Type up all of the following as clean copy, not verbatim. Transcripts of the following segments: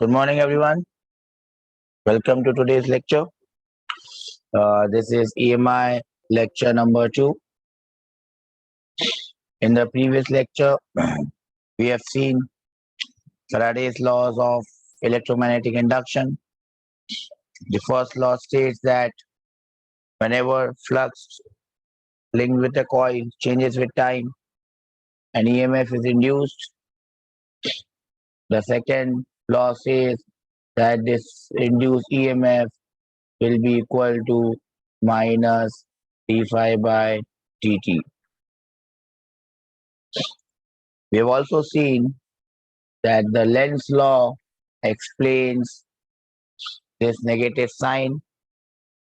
Good morning, everyone. Welcome to today's lecture. This is EMI lecture number 2. In the previous lecture, we have seen Faraday's laws of electromagnetic induction. The first law states that whenever flux linked with a coil changes with time, an EMF is induced. The second law says that this induced EMF will be equal to minus d phi by dt. We have also seen that the Lenz law explains this negative sign.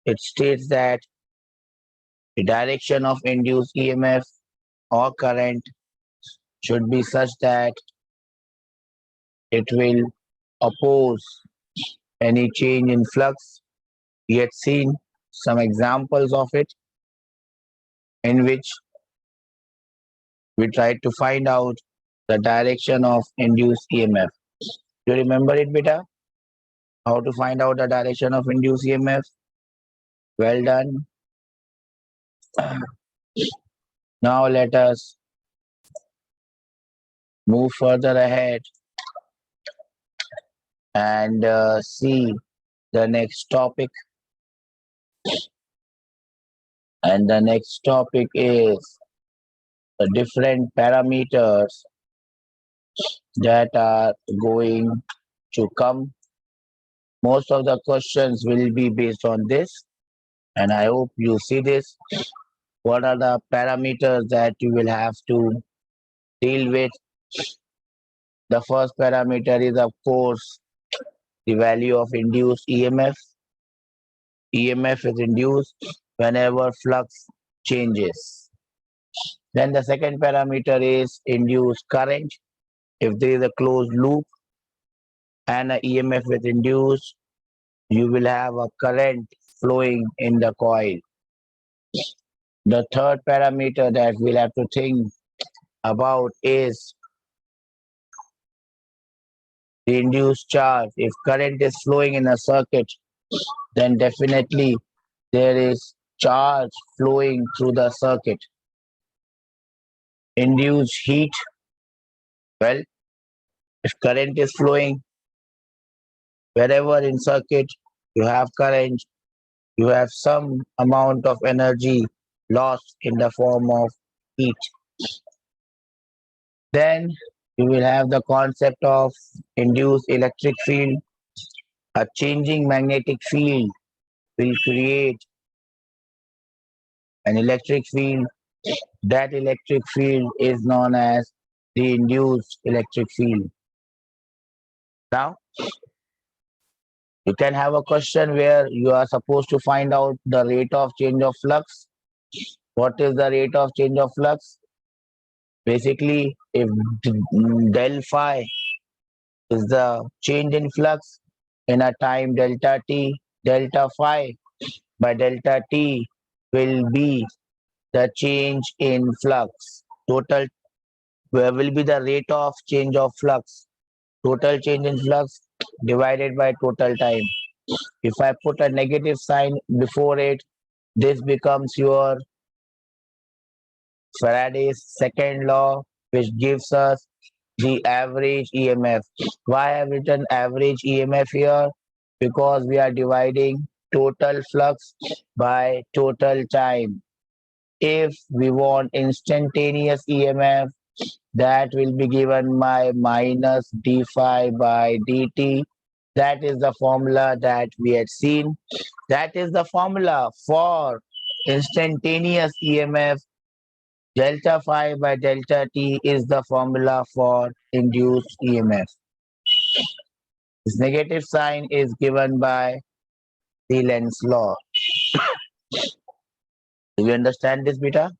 It states that the direction of induced EMF or current should be such that it will oppose any change in flux. We had seen some examples of it in which we tried to find out the direction of induced EMF. Do you remember it, beta? How to find out the direction of induced EMF? Well done. Now let us move further ahead and see the next topic. And the next topic is the different parameters that are going to come. Most of the questions will be based on this, and I hope you see this. What are the parameters that you will have to deal with? The first parameter is, of course, the value of induced EMF. EMF is induced whenever flux changes. Then the second parameter is induced current. If there is a closed loop and an EMF is induced, you will have a current flowing in the coil. The third parameter that we'll have to think about is the induced charge. If current is flowing in a circuit, then definitely there is charge flowing through the circuit. Induced heat. Well, if current is flowing, wherever in circuit you have current, you have some amount of energy lost in the form of heat. Then you will have the concept of induced electric field. A changing magnetic field will create an electric field. That electric field is known as the induced electric field. Now, you can have a question where you are supposed to find out the rate of change of flux. What is the rate of change of flux? Basically, if del phi is the change in flux in a time delta t, delta phi by delta t will be the change in flux. Total will be the rate of change of flux. Total change in flux divided by total time. If I put a negative sign before it, this becomes your Faraday's second law, which gives us the average EMF. Why I have written average EMF here? Because we are dividing total flux by total time. If we want instantaneous EMF, that will be given by minus d phi by dt. That is the formula that we had seen. That is the formula for instantaneous EMF. Delta phi by delta t is the formula for induced EMF. This negative sign is given by the Lenz law. Do you understand this, beta?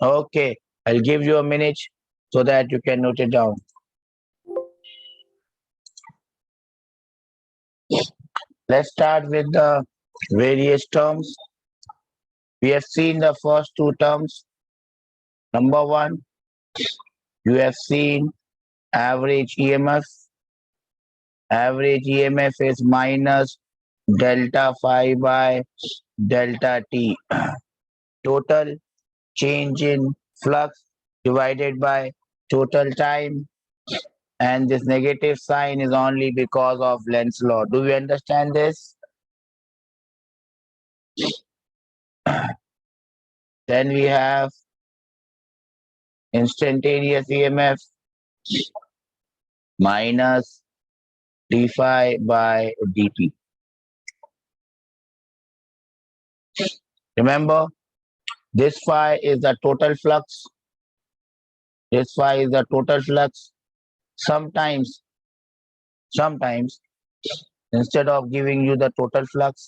Okay, I'll give you a minute so that you can note it down. Let's start with the various terms. We have seen the first two terms. Number one, You have seen average EMF. Average EMF is minus delta phi by delta t. Total change in flux divided by total time, and this negative sign is only because of Lenz's law. Do we understand this? Then we have instantaneous EMF minus d phi by dt. Remember, this phi is the total flux. This phi is the total flux. Sometimes, instead of giving you the total flux,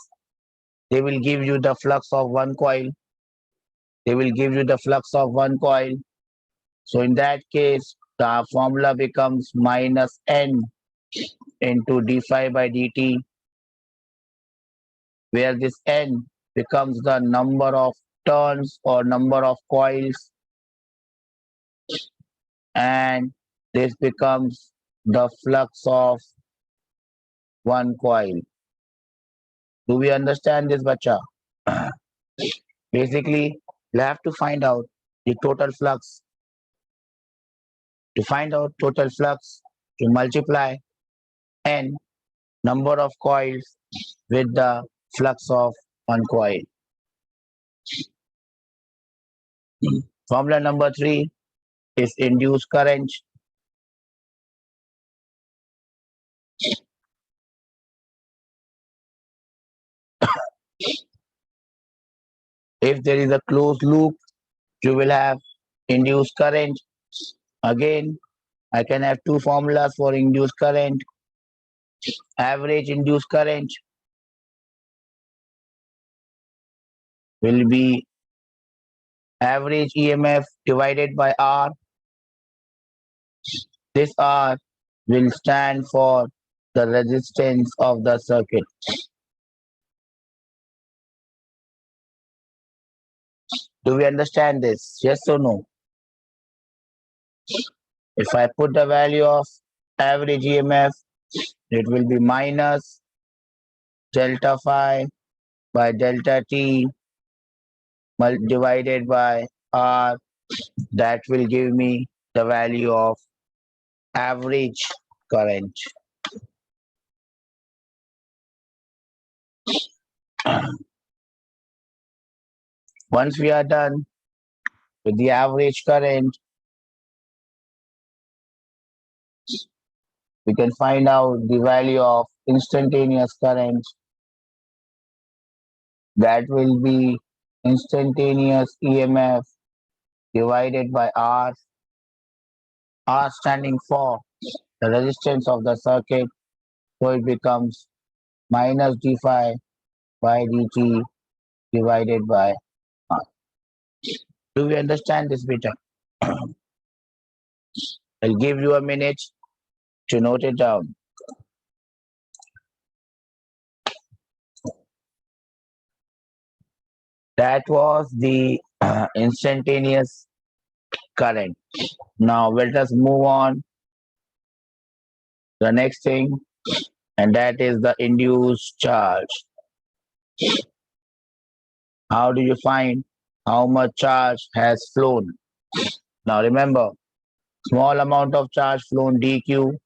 they will give you the flux of one coil. They will give you the flux of one coil. So in that case, the formula becomes minus n into d phi by dt, where this n becomes the number of turns or number of coils, and this becomes the flux of one coil. Do we understand this, bacha? Basically, you have to find out the total flux. To find out total flux, to multiply n number of coils with the flux of one coil. Formula number 3 is induced current. If there is a closed loop, you will have induced current. Again, I can have two formulas for induced current. Average induced current will be average EMF divided by R. This R will stand for the resistance of the circuit. Do we understand this? Yes or no? If I put the value of average EMF, it will be minus delta phi by delta t divided by R. That will give me the value of average current. Once we are done with the average current, we can find out the value of instantaneous current. That will be instantaneous EMF divided by R. R standing for the resistance of the circuit, so it becomes minus d phi by dt divided by R. Do we understand this better? I'll give you a minute to note it down. That was the instantaneous current. Now let us move on to the next thing, and that is the induced charge. How do you find how much charge has flown? Now remember, small amount of charge flown dq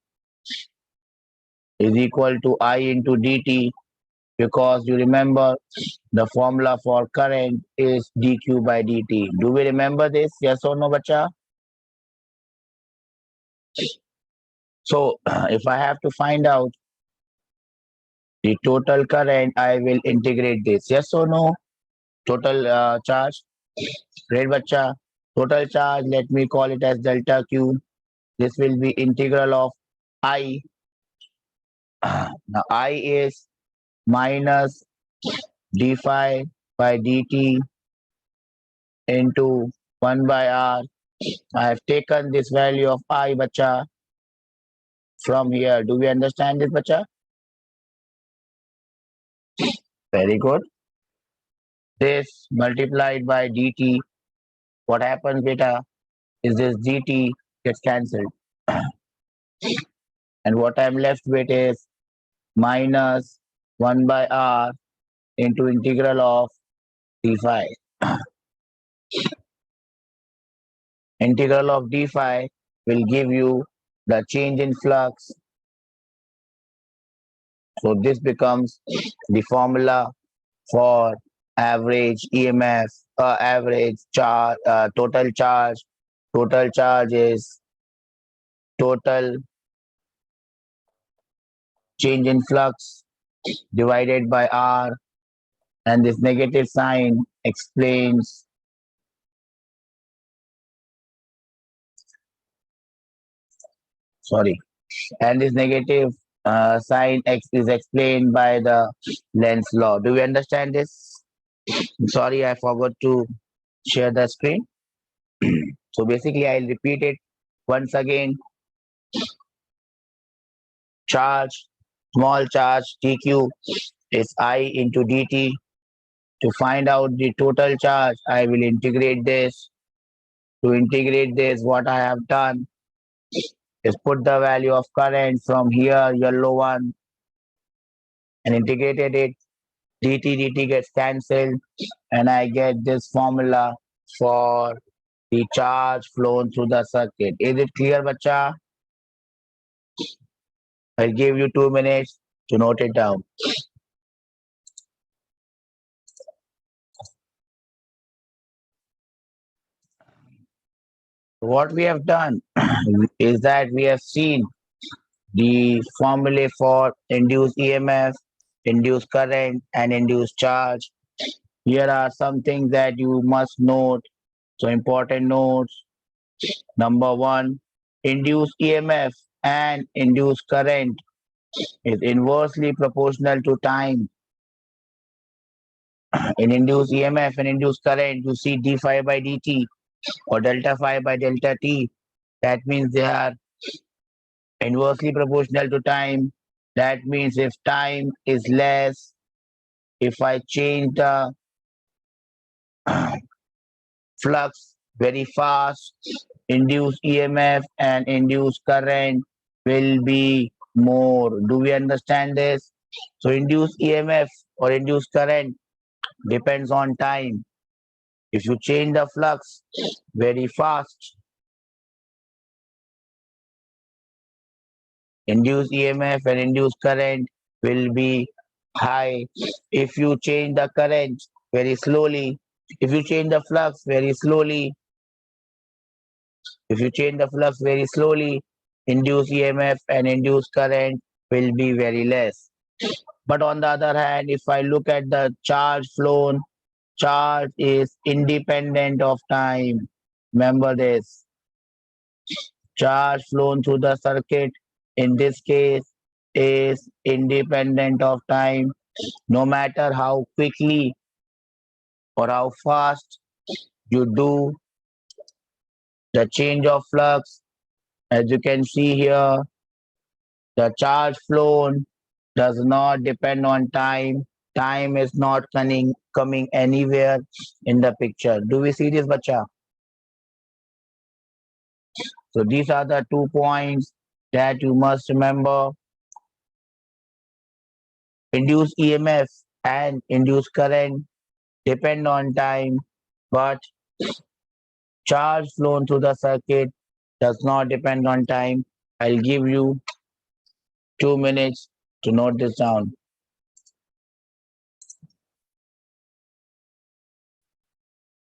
is equal to I into dt, because you remember the formula for current is dq by dt. Do we remember this? Yes or no, bacha? So if I have to find out the total current, I will integrate this. Yes or no? Total charge. Great, bacha. Total charge, let me call it as delta q. This will be integral of I. Now I is minus d phi by dt into 1 by r. I have taken this value of I, bacha, from here. Do we understand this, bacha? Very good. This multiplied by dt. What happens, beta, is this dt gets cancelled. And what I'm left with is minus 1 by r into integral of d phi. Integral of d phi will give you the change in flux. So this becomes the formula for average EMF, average charge, total charge. Total charge is total change in flux divided by R, and this negative sign explains, sorry, and this negative sign is explained by the Lenz's law. Do we understand this? Sorry, I forgot to share the screen. So basically, I'll repeat it once again. Charge, small charge dq is I into dt. To find out the total charge, I will integrate this. To integrate this, what I have done is put the value of current from here, yellow one, and integrated it. Dt gets cancelled, and I get this formula for the charge flown through the circuit. Is it clear, bacha? I'll give you 2 minutes to note it down. What we have done is that we have seen the formulae for induced EMF, induced current, and induced charge. Here are some things that you must note. So important notes. Number one, induced EMF and induced current is inversely proportional to time. In induced EMF and induced current, you see d phi by dt or delta phi by delta t. That means they are inversely proportional to time. That means if time is less, if I change the flux very fast, induced EMF and induced current will be more. Do we understand this? So induced EMF or induced current depends on time. If you change the flux very fast, induced EMF and induced current will be high. If you change the current very slowly, if you change the flux very slowly, if you change the flux very slowly, induced EMF and induced current will be very less. But on the other hand, if I look at the charge flown, charge is independent of time. Remember this. Charge flown through the circuit in this case is independent of time. No matter how quickly or how fast you do the change of flux, as you can see here, the charge flown does not depend on time. Time is not coming anywhere in the picture. Do we see this, bacha? So these are the 2 points that you must remember. Induced EMF and induced current depend on time, but charge flown through the circuit does not depend on time. I'll give you 2 minutes to note this down.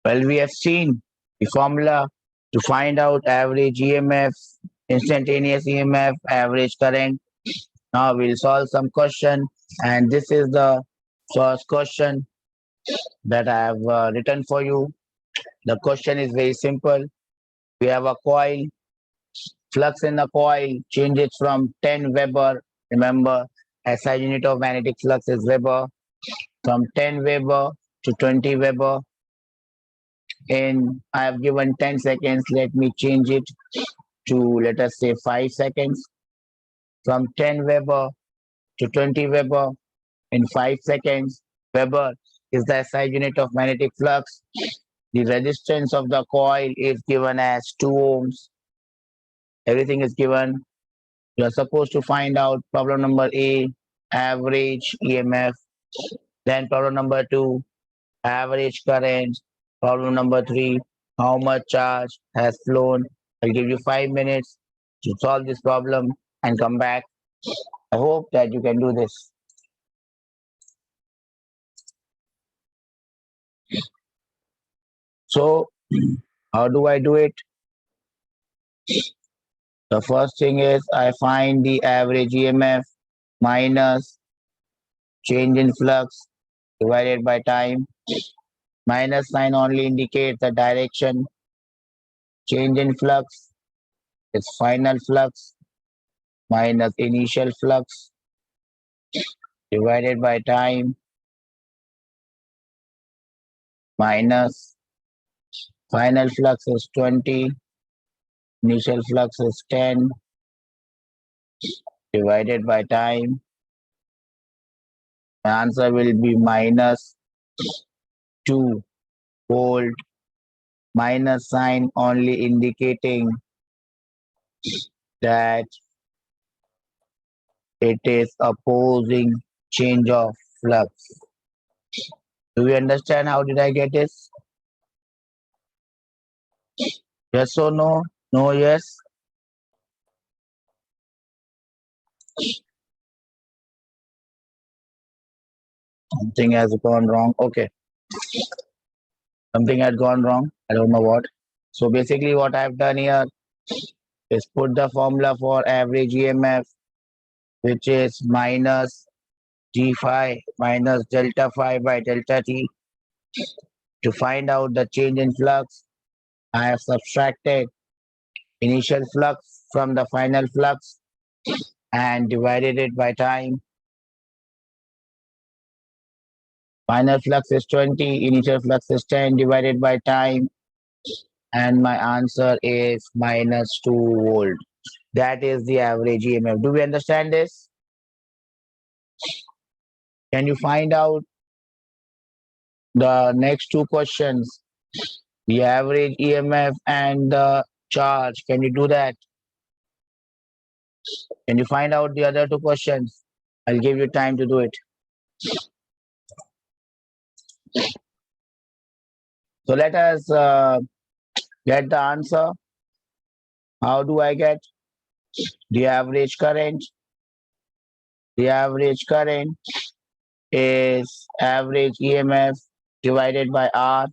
Well, we have seen the formula to find out average EMF, instantaneous EMF, average current. Now we'll solve some question, and this is the first question that I have written for you. The question is very simple. We have a coil. Flux in the coil changes from 10 Weber. Remember, SI unit of magnetic flux is Weber. From 10 Weber to 20 Weber. I have given 10 seconds. Let me change it to, let us say, 5 seconds. From 10 Weber to 20 Weber in 5 seconds. Weber is the SI unit of magnetic flux. The resistance of the coil is given as 2 ohms. Everything is given. You are supposed to find out problem number A, average EMF. Then problem number 2, average current. Problem number 3, how much charge has flown. I'll give you 5 minutes to solve this problem and come back. I hope that you can do this. So, how do I do it? The first thing is I find the average EMF minus change in flux divided by time. Minus sign only indicates the direction. Change in flux is final flux minus initial flux divided by time minus final flux is 20, initial flux is 10 divided by time. The answer will be minus 2 volt. Minus sign only indicating that it is opposing change of flux. Do you understand how did I get this? Yes or no? No, yes? Something has gone wrong. Okay. Something had gone wrong. I don't know what. So basically what I've done here is put the formula for average EMF, which is minus G phi minus delta phi by delta T. To find out the change in flux, I have subtracted initial flux from the final flux and divided it by time. Final flux is 20, initial flux is 10 divided by time, and my answer is minus 2 volt. That is the average EMF. Do we understand this? Can you find out the next two questions? The average EMF and the charge. Can you do that? Can you find out the other two questions? I'll give you time to do it. So let us get the answer. How do I get the average current? The average current is average EMF divided by R.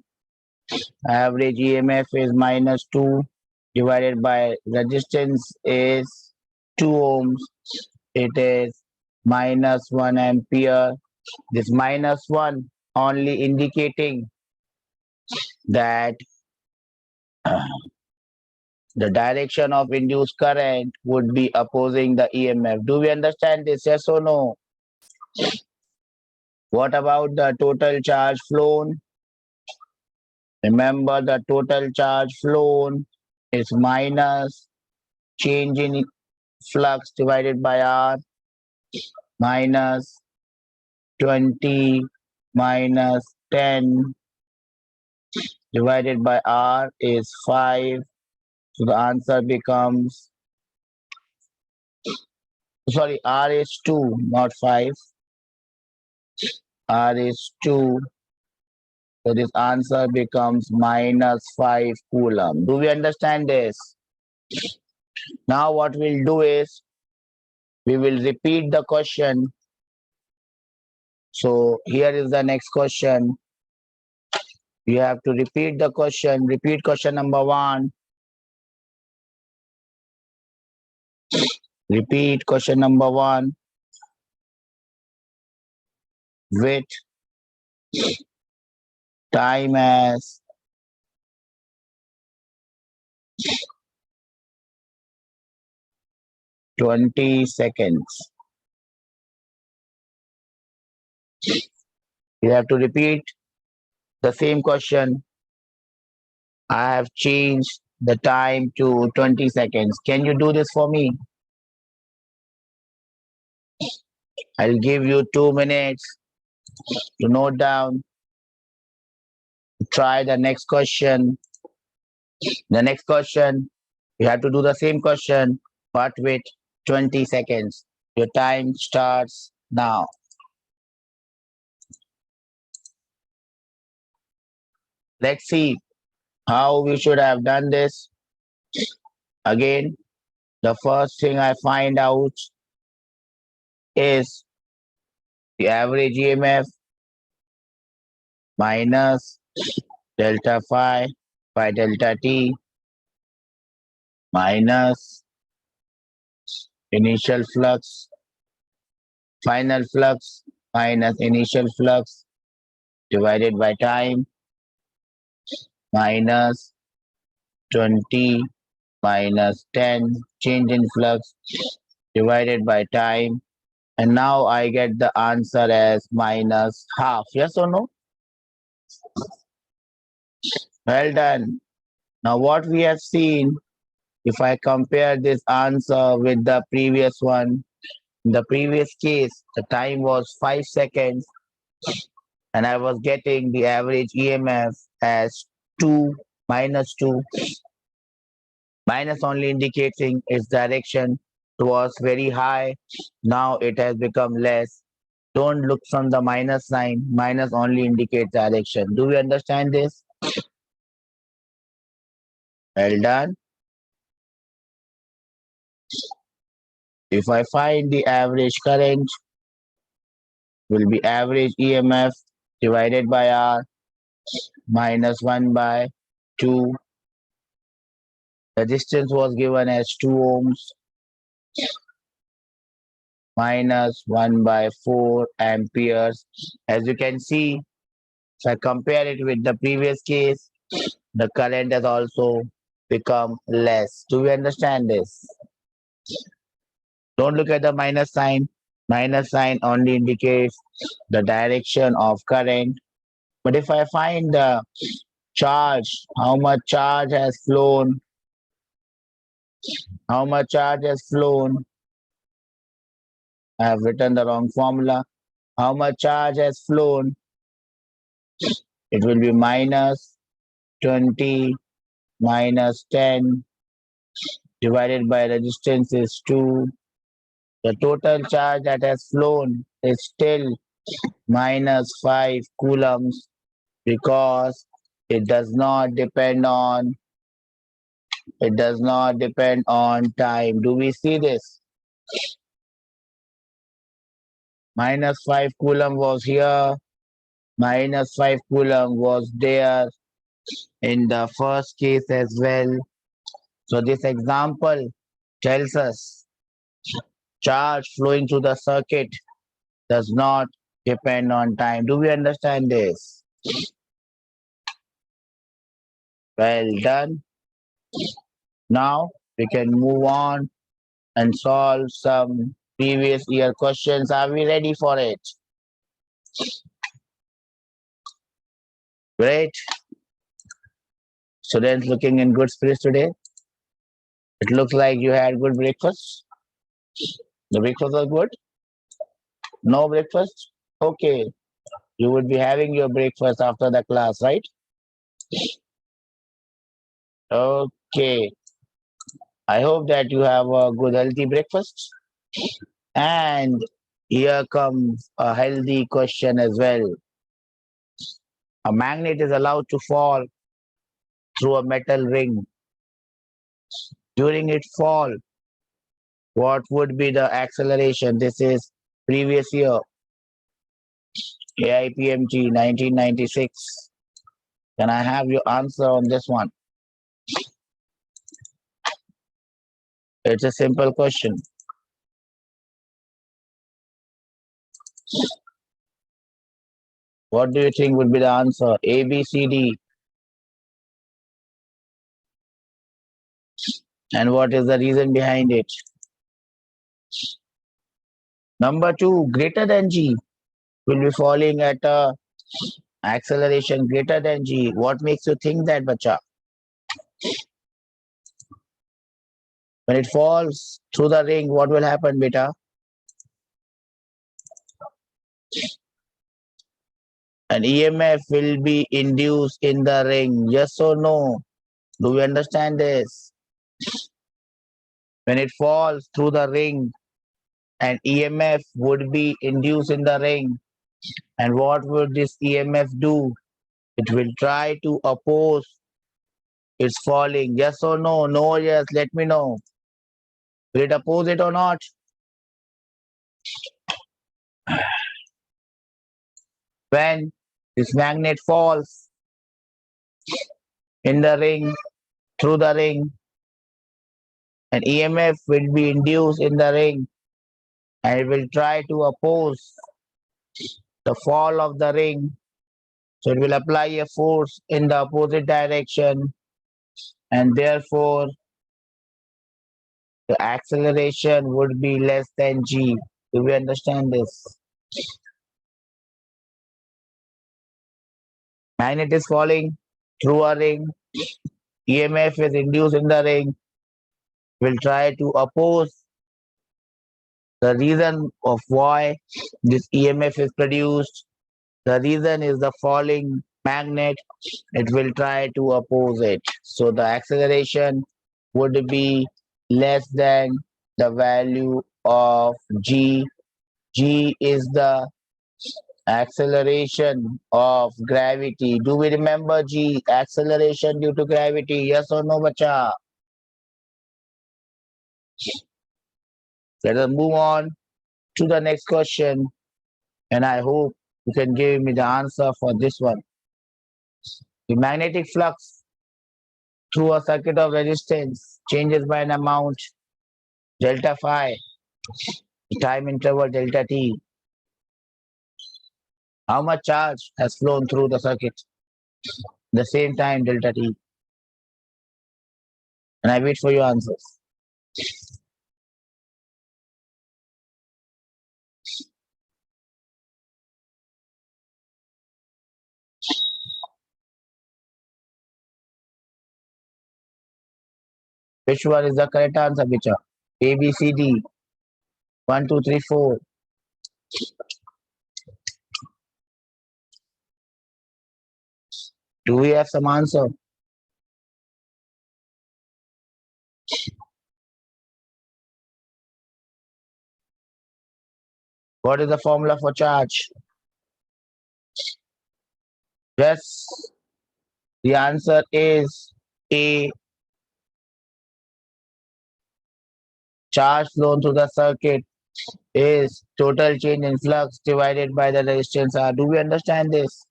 Average EMF is minus 2 divided by resistance is 2 ohms. It is minus 1 ampere. This minus 1 only indicating that the direction of induced current would be opposing the EMF. Do we understand this? Yes or no? What about the total charge flown? Remember, the total charge flown is minus change in flux divided by R minus 20 minus 10 divided by R is 5. So the answer becomes, sorry, R is 2, not 5. R is 2. So this answer becomes minus 5 coulomb. Do we understand this? Now what we'll do is, we will repeat the question. So here is the next question. You have to repeat the question. Repeat question number 1. Repeat question number 1 with time as 20 seconds. You have to repeat the same question. I have changed the time to 20 seconds. Can you do this for me? I'll give you 2 minutes to note down. Try the next question. The next question You have to do the same question, but with 20 seconds. Your time starts now. Let's see how we should have done this. Again, the first thing I find out is the average EMF minus delta phi by delta t minus initial flux, final flux minus initial flux divided by time minus 20 minus 10 change in flux divided by time. And now I get the answer as minus half. Yes or no? Well done. Now what we have seen, if I compare this answer with the previous one, in the previous case, the time was 5 seconds and I was getting the average EMF as 2 minus 2. Minus only indicating its direction. It was very high. Now it has become less. Don't look from the minus sign. Minus only indicates direction. Do we understand this? Well done. If I find the average current, will be average EMF divided by R minus 1 by 2. The distance was given as 2 ohms minus 1 by 4 amperes. As you can see, if I compare it with the previous case, the current has also become less. Do we understand this? Don't look at the minus sign. Minus sign only indicates the direction of current. But if I find the charge, how much charge has flown, how much charge has flown, I have written the wrong formula. How much charge has flown, it will be minus 20 minus 10 divided by resistance is 2. The total charge that has flown is still minus 5 coulombs because it does not depend on time. Do we see this? Minus 5 coulomb was here, minus 5 coulomb was there in the first case as well. So this example tells us charge flowing through the circuit does not depend on time. Do we understand this? Well done. Now we can move on and solve some previous year questions. Are we ready for it? Great. Students looking in good spirits today. It looks like you had good breakfast. The breakfast was good? No breakfast? Okay. You would be having your breakfast after the class, right? Okay. I hope that you have a good healthy breakfast. And here comes a healthy question as well. A magnet is allowed to fall through a metal ring. During its fall, what would be the acceleration? This is previous year, AIPMG 1996. Can I have your answer on this one? It's a simple question. What do you think would be the answer? A, B, C, D. And what is the reason behind it? Number 2, greater than G will be falling at a acceleration greater than G. What makes you think that, bacha? When it falls through the ring, what will happen, beta? An EMF will be induced in the ring. Yes or no? Do we understand this? when it falls through the ring, an EMF would be induced in the ring. And what would this EMF do? It will try to oppose its falling. Yes or no? No or yes? Let me know. Will it oppose it or not? When this magnet falls in the ring, through the ring, an EMF will be induced in the ring and it will try to oppose the fall of the ring. So it will apply a force in the opposite direction and therefore the acceleration would be less than g. Do we understand this? Magnet is falling through a ring. EMF is induced in the ring. Will try to oppose the reason of why this EMF is produced. The reason is the falling magnet. It will try to oppose it. So the acceleration would be less than the value of g. G is the acceleration of gravity. Do we remember G? Acceleration due to gravity. Yes or no, bacha? Let us move on to the next question. And I hope you can give me the answer for this one. The magnetic flux through a circuit of resistance changes by an amount delta phi, time interval delta t. How much charge has flown through the circuit? The same time delta t. And I wait for your answers. Which one is the correct answer, Bicha? A, B, C, D. 1, 2, 3, 4. Do we have some answer? What is the formula for charge? Yes, the answer is A. Charge flown through the circuit is total change in flux divided by the resistance R. Do we understand this?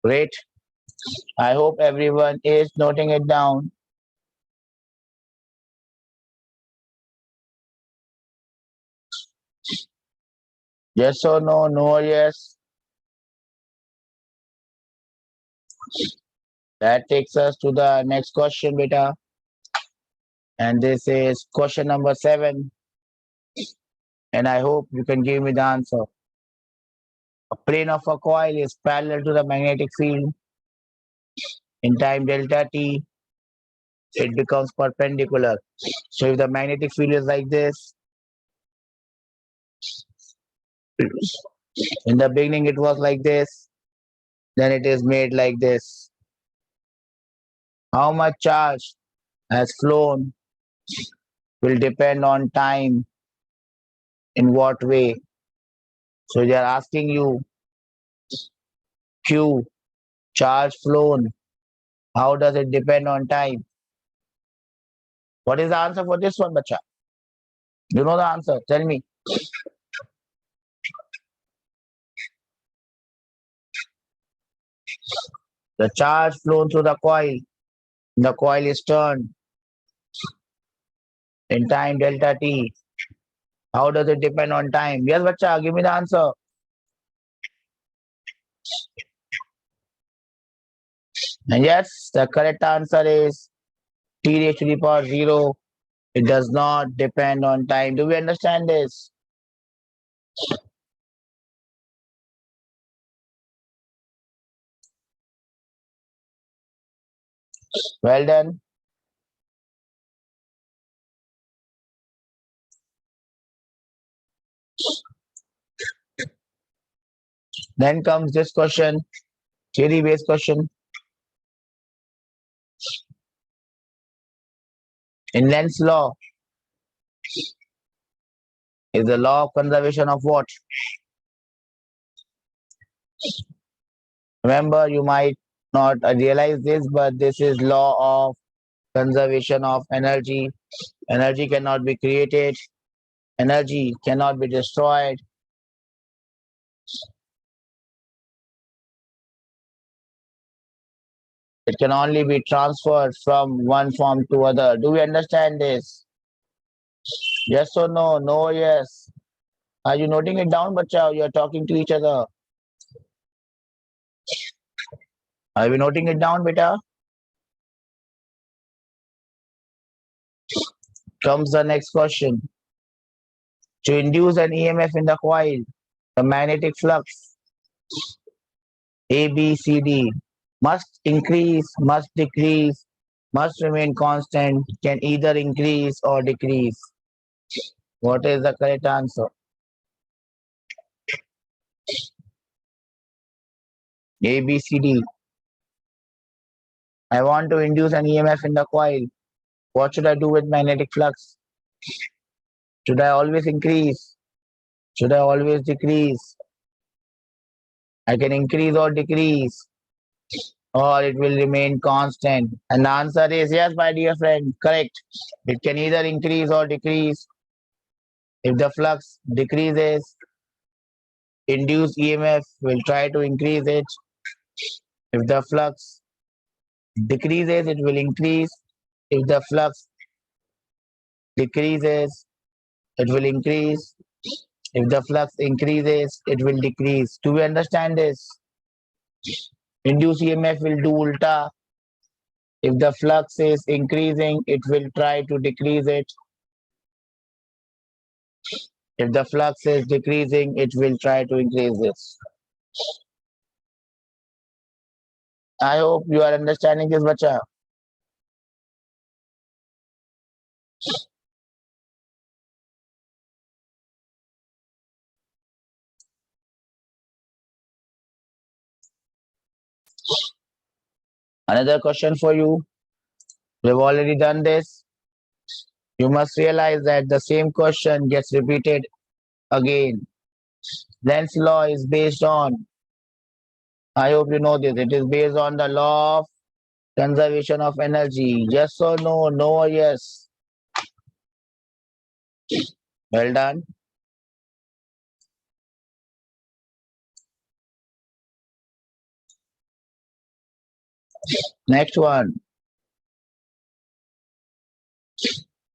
Great. I hope everyone is noting it down. Yes or no? No or yes? That takes us to the next question, beta. And this is question number 7. And I hope you can give me the answer. A plane of a coil is parallel to the magnetic field. In time delta t, it becomes perpendicular. So if the magnetic field is like this, in the beginning it was like this, then it is made like this. How much charge has flown will depend on time. In what way? So they are asking you Q, charge flown. How does it depend on time? What is the answer for this one, bacha? You know the answer. Tell me. The charge flown through the coil. The coil is turned in time delta t. How does it depend on time? Yes, bacha, give me the answer. And yes, the correct answer is t raised to the power 0. It does not depend on time. Do we understand this? Well done. Then comes this question, theory based question. In Lenz's law is the law of conservation of what? Remember, you might not realize this, but this is law of conservation of energy. Energy cannot be created. Energy cannot be destroyed. It can only be transferred from one form to other. Do we understand this? Yes or no? No, yes. Are you noting it down, bacha? You are talking to each other. Are we noting it down, beta? Comes the next question. To induce an EMF in the coil, the magnetic flux A, B, C, D must increase, must decrease, must remain constant, can either increase or decrease. What is the correct answer? A, B, C, D. I want to induce an EMF in the coil. What should I do with magnetic flux? Should I always increase? Should I always decrease? I can increase or decrease, or it will remain constant. And the answer is yes, my dear friend, correct. It can either increase or decrease. If the flux decreases, induced EMF will try to increase it. If the flux decreases, it will increase. If the flux decreases, it will increase. If the flux increases, it will decrease. Do we understand this? Induced EMF will do ulta. If the flux is increasing, it will try to decrease it. If the flux is decreasing, it will try to increase this. I hope you are understanding this, bacha. Another question for you. We've already done this. You must realize that the same question gets repeated again. Lenz's law is based on, I hope you know this, it is based on the law of conservation of energy. Yes or no? No or yes? Well done. Next one.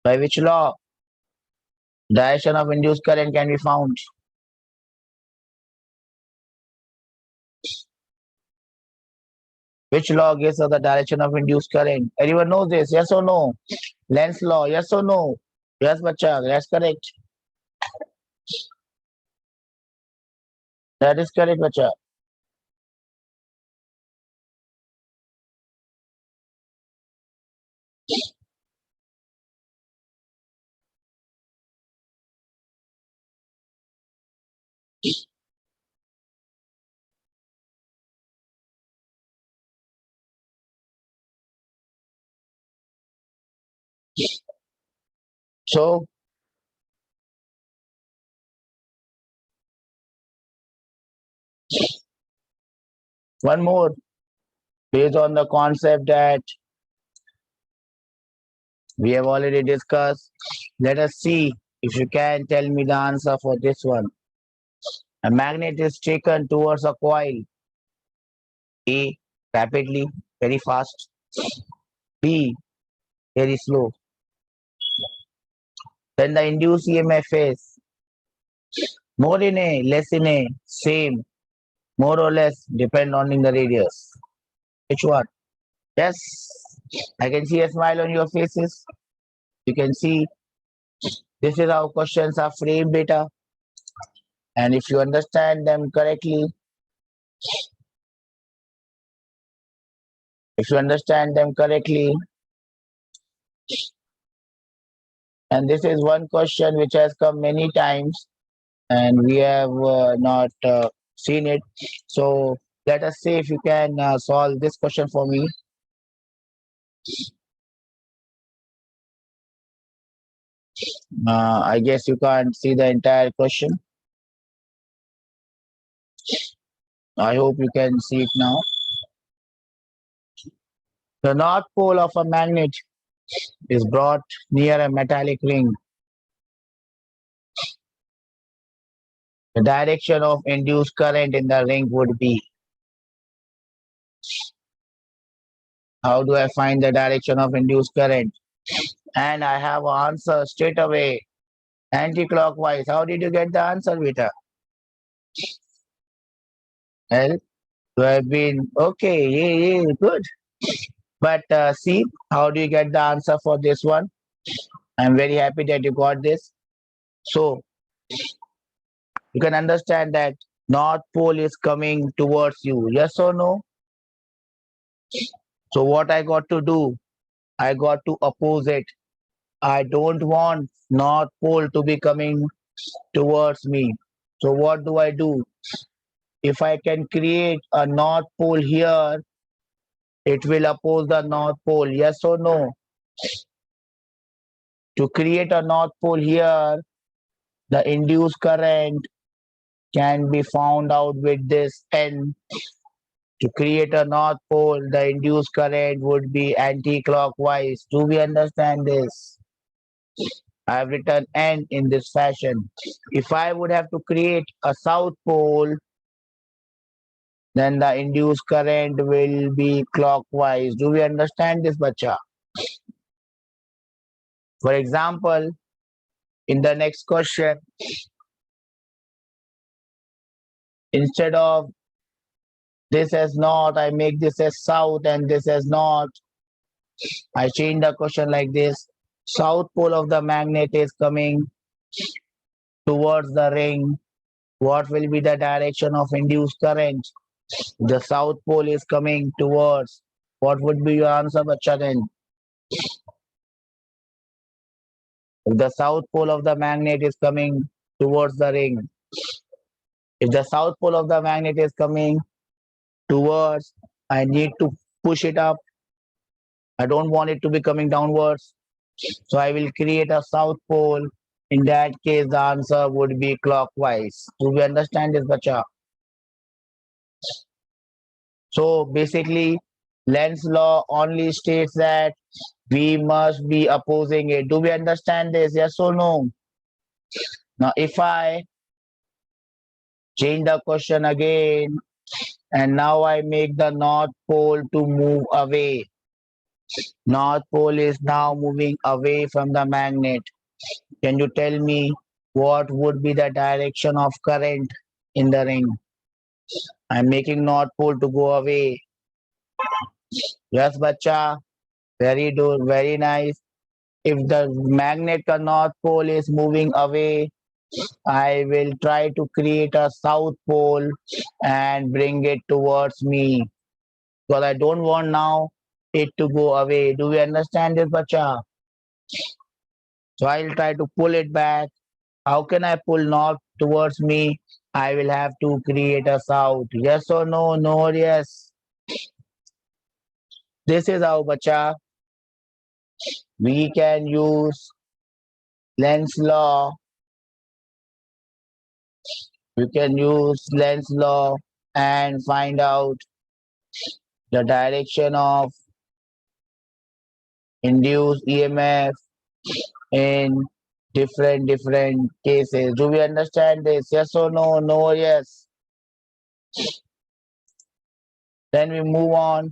By which law direction of induced current can be found? Which law gives us the direction of induced current? Anyone knows this? Yes or no? Lenz's law. Yes or no? Yes, bacha. That's correct. That is correct, bacha. So, one more based on the concept that we have already discussed. Let us see if you can tell me the answer for this one. A magnet is taken towards a coil. A, rapidly, very fast. B, very slow. Then the induced EMF is more in A, less in A, same, more or less, depend on in the radius. Which one? Yes, I can see a smile on your faces. You can see this is how questions are framed, beta. And if you understand them correctly, if you understand them correctly, and this is one question which has come many times and we have not seen it. So let us see if you can solve this question for me. I guess you can't see the entire question. I hope you can see it now. The north pole of a magnet is brought near a metallic ring. The direction of induced current in the ring would be. How do I find the direction of induced current? And I have an answer straight away. Anti-clockwise. How did you get the answer, Vita? Well, you have been okay. Yeah, yeah, good. But see, how do you get the answer for this one? I'm very happy that you got this. So you can understand that North Pole is coming towards you. Yes or no? So what I got to do? I got to oppose it. I don't want North Pole to be coming towards me. So what do I do? If I can create a North Pole here, it will oppose the North Pole. Yes or no? To create a North Pole here, the induced current can be found out with this N. To create a North Pole, the induced current would be anti-clockwise. Do we understand this? I have written N in this fashion. If I would have to create a South Pole, then the induced current will be clockwise. Do we understand this, bacha? For example, in the next question, instead of this as north, I make this as south and this as north. I change the question like this. South pole of the magnet is coming towards the ring. What will be the direction of induced current? The south pole is coming towards. What would be your answer, bacha then? If the south pole of the magnet is coming towards the ring, if the south pole of the magnet is coming towards, I need to push it up. I don't want it to be coming downwards. So I will create a south pole. In that case, the answer would be clockwise. Do we understand this, bacha? So basically, Lenz's law only states that we must be opposing it. Do we understand this? Yes or no? Now, if I change the question again, and now I make the north pole to move away. North pole is now moving away from the magnet. Can you tell me what would be the direction of current in the ring? I'm making north pole to go away. Yes, bacha. Very good. Very nice. If the magnet ka north pole is moving away, I will try to create a south pole and bring it towards me. Because I don't want now it to go away. Do we understand this, bacha? So I'll try to pull it back. How can I pull north towards me? I will have to create a south. Yes or no? No or yes? This is how, bacha, we can use Lenz's law. We can use Lenz's law and find out the direction of induced EMF in different cases. Do we understand this? Yes or no? No or yes? Then we move on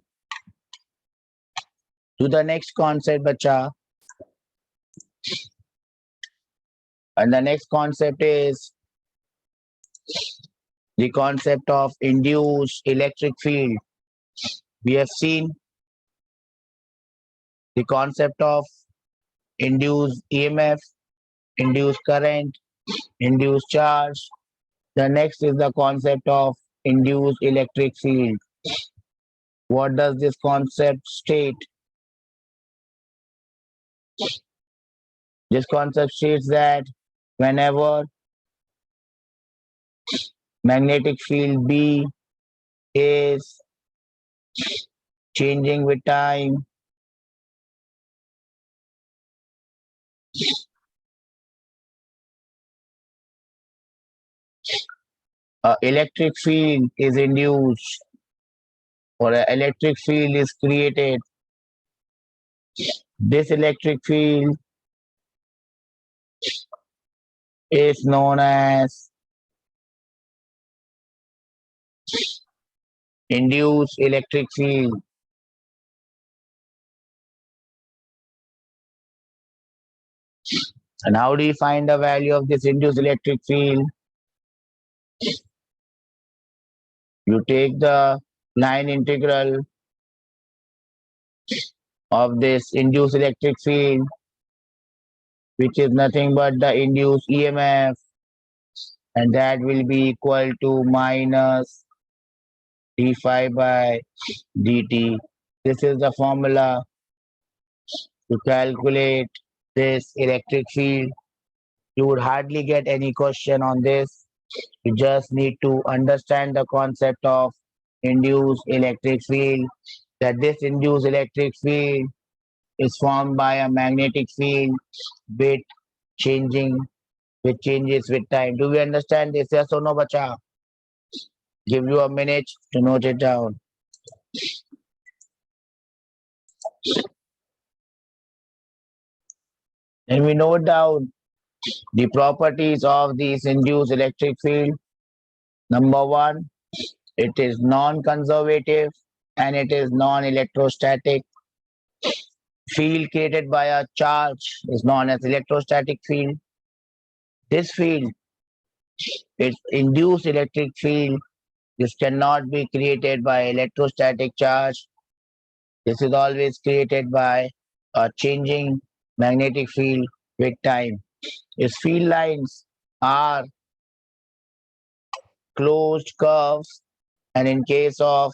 to the next concept, bacha. And the next concept is the concept of induced electric field. We have seen the concept of induced EMF, induced current, induced charge. The next is the concept of induced electric field. What does this concept state? This concept states that whenever magnetic field B is changing with time, electric field is induced or an electric field is created. This electric field is known as induced electric field. And how do you find the value of this induced electric field? You take the line integral of this induced electric field, which is nothing but the induced EMF, and that will be equal to minus d phi by dt. This is the formula to calculate this electric field. You would hardly get any question on this. You just need to understand the concept of induced electric field, that this induced electric field is formed by a magnetic field with changes with time. Do we understand this? Yes or no, bacha? Give you a minute to note it down. And we note down the properties of this induced electric field. Number one, it is non-conservative and it is non-electrostatic. Field created by a charge is known as electrostatic field. This field is induced electric field. This cannot be created by electrostatic charge. This is always created by a changing magnetic field with time. Its field lines are closed curves, and in case of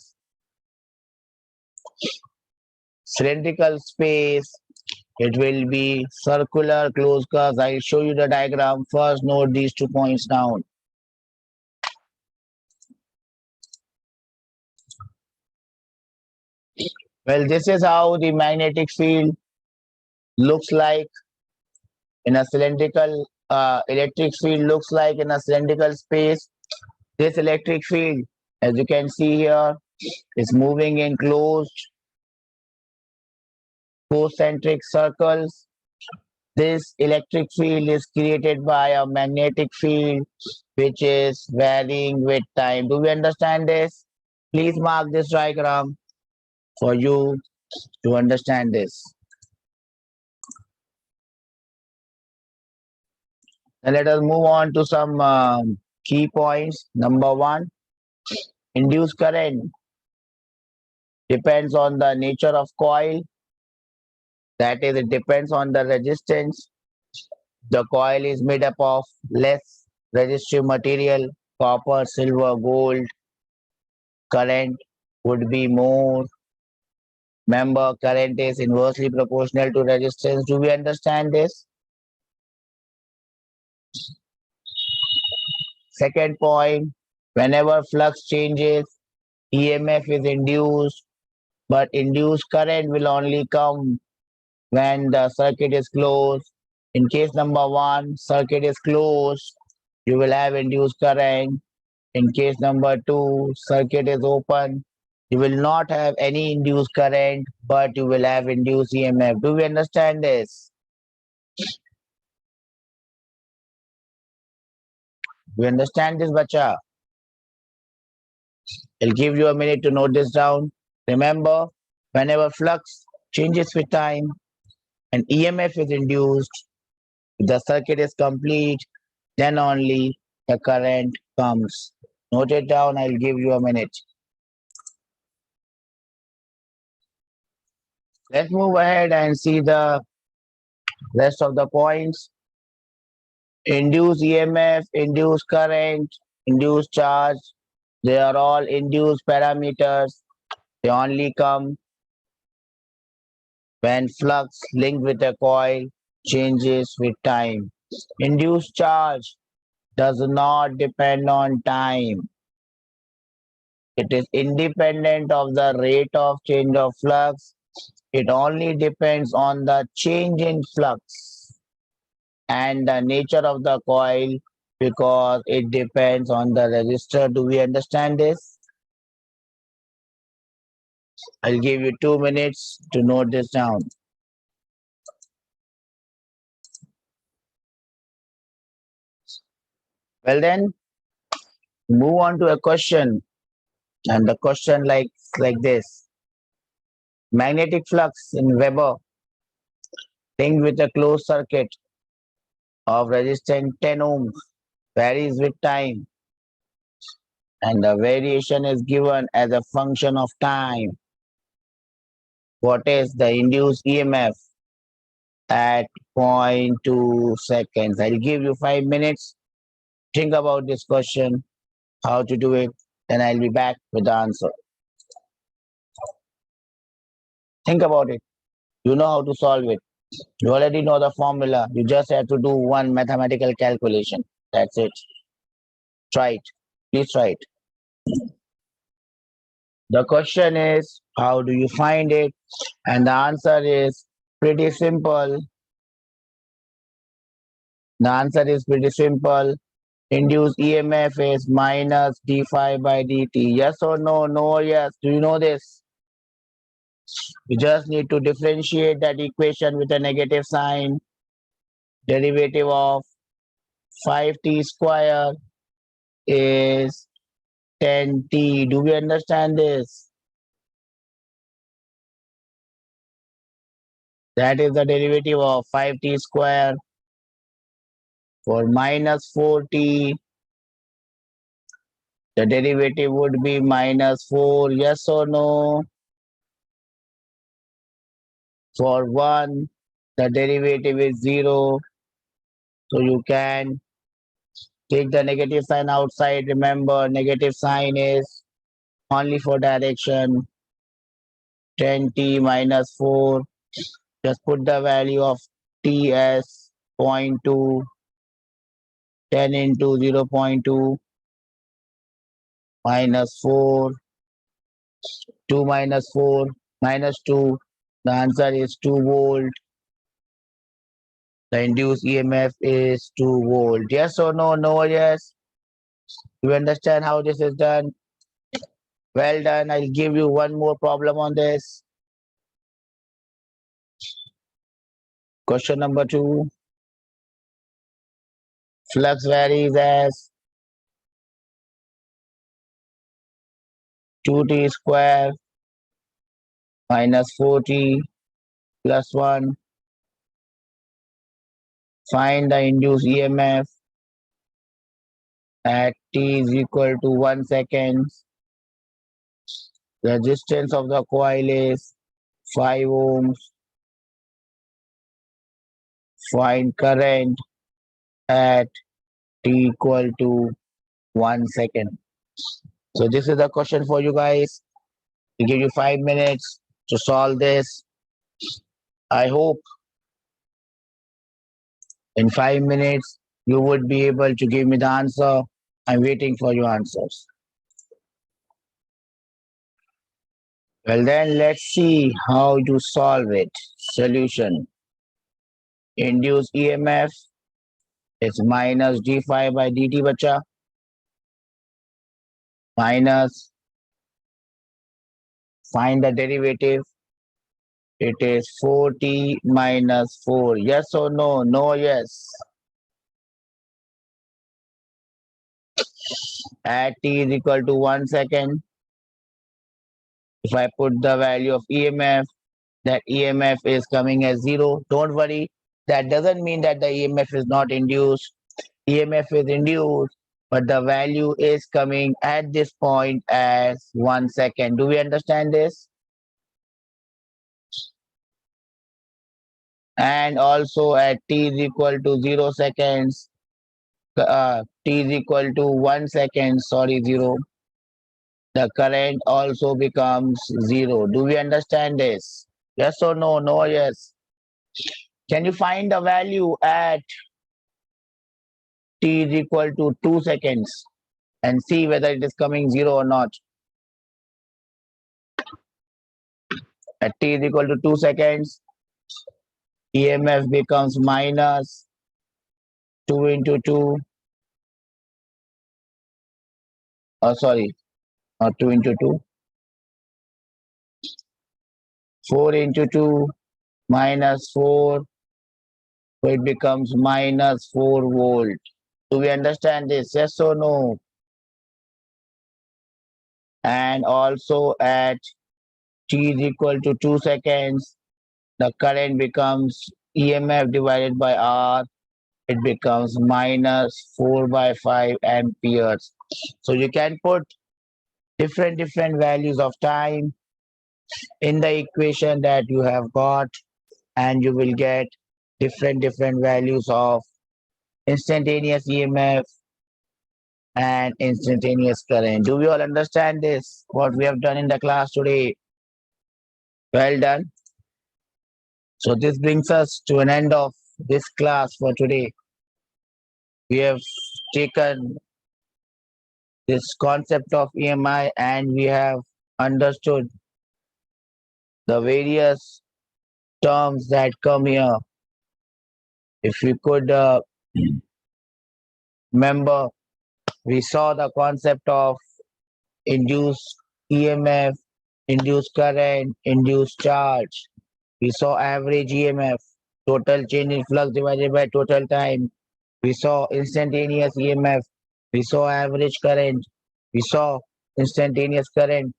cylindrical space, it will be circular closed curves. I'll show you the diagram. First, note these 2 points down. Well, this is how the magnetic field looks like in a cylindrical, electric field looks like in a cylindrical space. This electric field, as you can see here, is moving in closed concentric circles. This electric field is created by a magnetic field which is varying with time. Do we understand this? Please mark this diagram for you to understand this. And let us move on to some key points. Number one, induced current depends on the nature of coil. That is, it depends on the resistance. The coil is made up of less resistive material, copper, silver, gold. Current would be more. Remember, current is inversely proportional to resistance. Do we understand this? Second point, whenever flux changes, EMF is induced, but induced current will only come when the circuit is closed. In case number one, circuit is closed, you will have induced current. In case number two, circuit is open, you will not have any induced current, but you will have induced EMF. Do we understand this? We understand this, bacha? I'll give you a minute to note this down. Remember, whenever flux changes with time and EMF is induced, if the circuit is complete, then only the current comes. Note it down, I'll give you a minute. Let's move ahead and see the rest of the points. Induced EMF, induced current, induced charge, they are all induced parameters. They only come when flux linked with a coil changes with time. Induced charge does not depend on time. It is independent of the rate of change of flux. It only depends on the change in flux and the nature of the coil because it depends on the resistor. Do we understand this? I'll give you 2 minutes to note this down. Well then, move on to a question. And the question like this. Magnetic flux in Weber linked with a closed circuit of resistance 10 ohms varies with time, and the variation is given as a function of time. What is the induced EMF at 0.2 seconds? I'll give you 5 minutes. Think about this question, how to do it, then I'll be back with the answer. Think about it. You know how to solve it. You already know the formula. You just have to do one mathematical calculation. That's it. Try it. Please try it. The question is, how do you find it? And the answer is pretty simple. The answer is pretty simple. Induced EMF is minus d phi by dt. Yes or no? No or yes? Do you know this? You just need to differentiate that equation with a negative sign. Derivative of 5t square is 10t. Do we understand this? That is the derivative of 5t square. For minus 4t, the derivative would be minus 4. Yes or no? For 1, the derivative is 0. So you can take the negative sign outside. Remember, negative sign is only for direction. 10t minus 4. Just put the value of t as 0.2. 10 into 0.2 minus 4. 2 minus 4 minus 2. The answer is 2 volt. The induced EMF is 2 volt. Yes or no? No or yes? You understand how this is done? Well done. I'll give you one more problem on this. Question number 2. Flux varies as 2t square minus 4t plus 1. Find the induced EMF at t is equal to 1 second. The resistance of the coil is 5 ohms. Find current at t equal to 1 second. So this is the question for you guys. We give you 5 minutes to solve this. I hope in 5 minutes you would be able to give me the answer. I'm waiting for your answers. Well then, let's see how you solve it. Solution. Induced EMF is minus d phi by dt bacha. Minus, find the derivative. It is 4t minus 4. Yes or no? No, yes. At t is equal to 1 second. If I put the value of EMF, that EMF is coming as 0. Don't worry. That doesn't mean that the EMF is not induced. EMF is induced, but the value is coming at this point as 1 second. Do we understand this? And also at t is equal to 0 seconds, t is equal to 1 second, 0. The current also becomes 0. Do we understand this? Yes or no? No or yes? Can you find the value at t is equal to 2 seconds and see whether it is coming 0 or not? At t is equal to 2 seconds, EMF becomes minus 2 into 2 sorry, not 2 into 2. 4 into 2 minus 4, so it becomes minus 4 volt. Do we understand this? Yes or no? And also at t is equal to 2 seconds, the current becomes EMF divided by R. It becomes minus 4 by 5 amperes. So you can put different values of time in the equation that you have got, and you will get different values of instantaneous EMF and instantaneous current. Do we all understand this? What we have done in the class today? Well done. So this brings us to an end of this class for today. We have taken this concept of EMI and we have understood the various terms that come here. If we could remember, we saw the concept of induced EMF, induced current, induced charge. We saw average EMF, total change in flux divided by total time. We saw instantaneous EMF. We saw average current. We saw instantaneous current.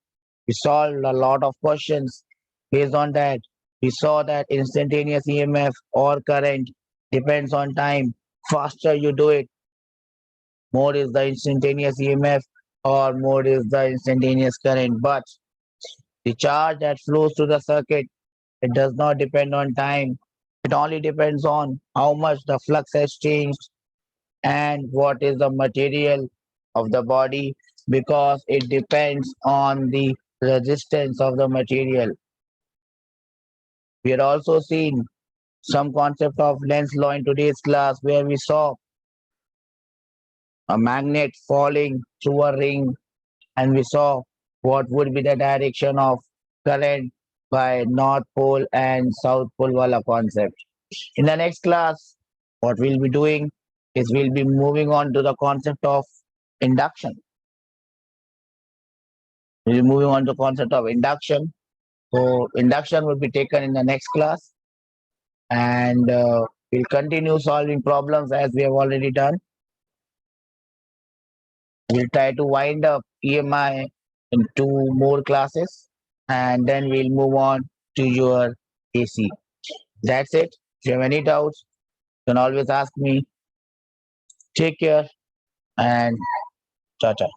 We solved a lot of questions based on that. We saw that instantaneous EMF or current depends on time. Faster you do it, more is the instantaneous EMF or more is the instantaneous current. But the charge that flows through the circuit, it does not depend on time. It only depends on how much the flux has changed and what is the material of the body, because it depends on the resistance of the material. We had also seen some concept of Lenz's law in today's class, where we saw a magnet falling through a ring and we saw what would be the direction of current by North Pole and South Pole wala concept. In the next class, what we'll be doing is we'll be moving on to the concept of induction. We'll be moving on to the concept of induction. So induction will be taken in the next class, and we'll continue solving problems as we have already done. We'll try to wind up EMI in 2 more classes, and then we'll move on to your AC. That's it. If you have any doubts, you can always ask me. Take care and ciao ciao.